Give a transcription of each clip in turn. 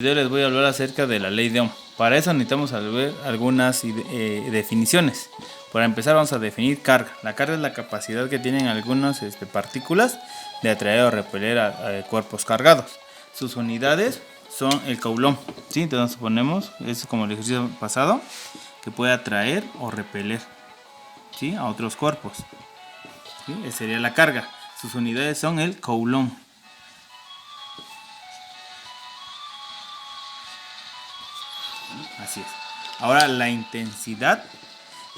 Yo les voy a hablar acerca de la ley de Ohm. Para eso necesitamos ver algunas definiciones. Para empezar vamos a definir carga. La carga es la capacidad que tienen algunas partículas de atraer o repeler a cuerpos cargados. Sus unidades son el coulomb, ¿sí? Entonces ponemos, es como el ejercicio pasado, que puede atraer o repeler, ¿sí?, a otros cuerpos, ¿sí? Esa sería la carga. Sus unidades son el coulomb. Así es. Ahora, la intensidad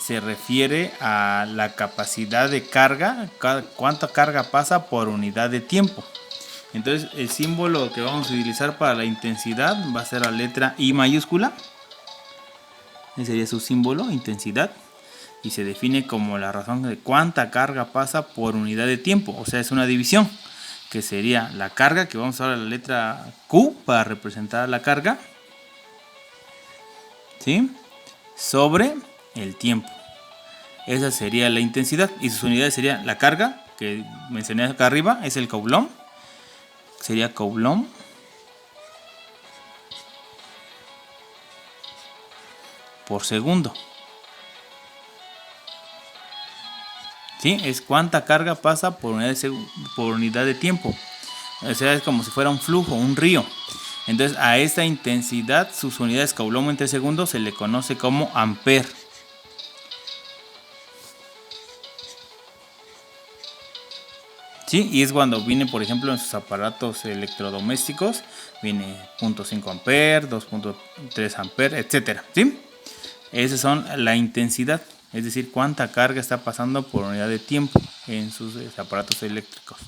se refiere a la capacidad de carga, cuánta carga pasa por unidad de tiempo. Entonces, el símbolo que vamos a utilizar para la intensidad va a ser la letra I mayúscula. Ese sería su símbolo, intensidad. Y se define como la razón de cuánta carga pasa por unidad de tiempo. O sea, es una división, que sería la carga, que vamos a usar la letra Q para representar la carga, ¿sí?, sobre el tiempo. Esa sería la intensidad. Y sus unidades serían la carga, que mencioné acá arriba, es el coulomb. Sería coulomb por segundo. ¿Sí? Es cuánta carga pasa por unidad de tiempo. O sea, es como si fuera un flujo, un río. Entonces, a esta intensidad, sus unidades coulomb entre segundos se le conoce como ampere. ¿Sí? Y es cuando viene, por ejemplo, en sus aparatos electrodomésticos, viene 0.5 ampere, 2.3 ampere, etcétera, ¿sí? Esas son la intensidad, es decir, cuánta carga está pasando por unidad de tiempo en sus aparatos eléctricos.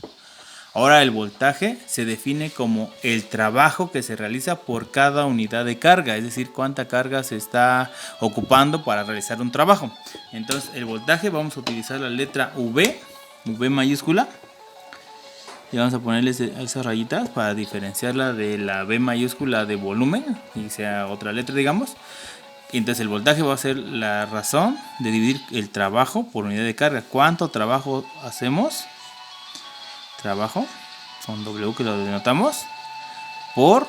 Ahora, el voltaje se define como el trabajo que se realiza por cada unidad de carga, es decir, cuánta carga se está ocupando para realizar un trabajo. Entonces, el voltaje, vamos a utilizar la letra V mayúscula, y vamos a ponerle esas rayitas para diferenciarla de la B mayúscula de volumen y sea otra letra, digamos. Y entonces el voltaje va a ser la razón de dividir el trabajo por unidad de carga. ¿Cuánto trabajo hacemos? Trabajo con W, que lo denotamos, por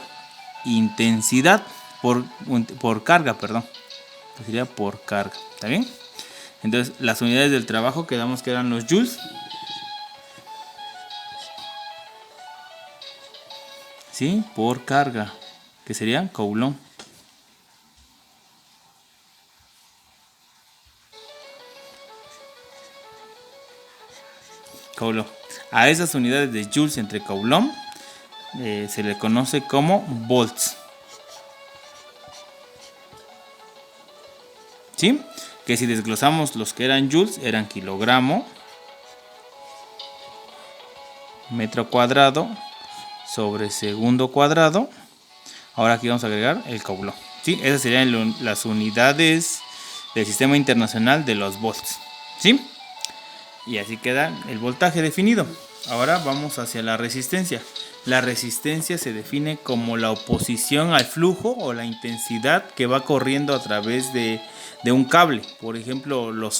intensidad, por carga, perdón. Que sería por carga, ¿está bien? Entonces las unidades del trabajo quedamos que eran los joules, ¿sí?, por carga, que sería coulomb. Coulomb. A esas unidades de joules entre coulomb se le conoce como volts, ¿sí? Que si desglosamos los que eran joules, eran kilogramo, metro cuadrado sobre segundo cuadrado. Ahora aquí vamos a agregar el coulomb, ¿sí? Esas serían las unidades del sistema internacional de los volts, ¿sí? Y así queda el voltaje definido. Ahora vamos hacia la resistencia. La resistencia se define como la oposición al flujo o la intensidad que va corriendo a través de un cable. Por ejemplo, los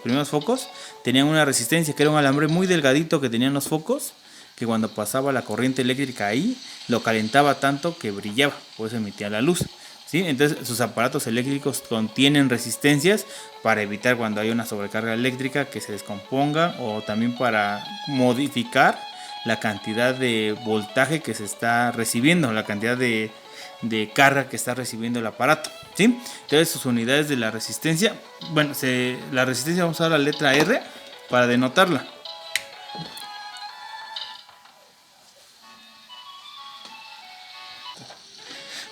primeros focos tenían una resistencia, que era un alambre muy delgadito que tenían los focos, que cuando pasaba la corriente eléctrica ahí, lo calentaba tanto que brillaba, por eso emitía la luz, ¿sí? Entonces sus aparatos eléctricos contienen resistencias para evitar, cuando hay una sobrecarga eléctrica, que se descomponga, o también para modificar la cantidad de voltaje que se está recibiendo, la cantidad de carga que está recibiendo el aparato, ¿sí? Entonces sus unidades de la resistencia, bueno, la resistencia vamos a usar la letra R para denotarla.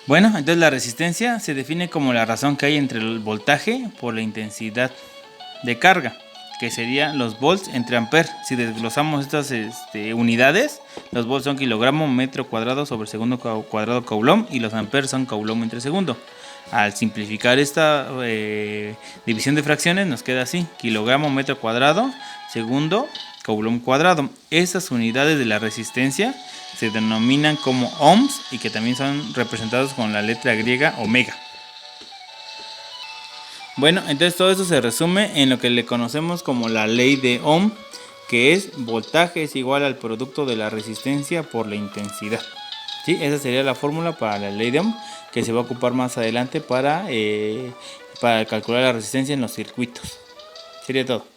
Bueno, entonces la resistencia se define como la razón que hay entre el voltaje por la intensidad de carga, que serían los volts entre ampere. Si desglosamos estas unidades, los volts son kilogramo metro cuadrado sobre segundo cuadrado coulomb, y los amperes son coulomb entre segundo. Al simplificar esta división de fracciones, nos queda así: kilogramo metro cuadrado segundo coulomb cuadrado. Esas unidades de la resistencia se denominan como ohms, y que también son representados con la letra griega omega. Bueno, entonces todo esto se resume en lo que le conocemos como la ley de Ohm, que es voltaje es igual al producto de la resistencia por la intensidad. ¿Sí? Esa sería la fórmula para la ley de Ohm que se va a ocupar más adelante para calcular la resistencia en los circuitos. Sería todo.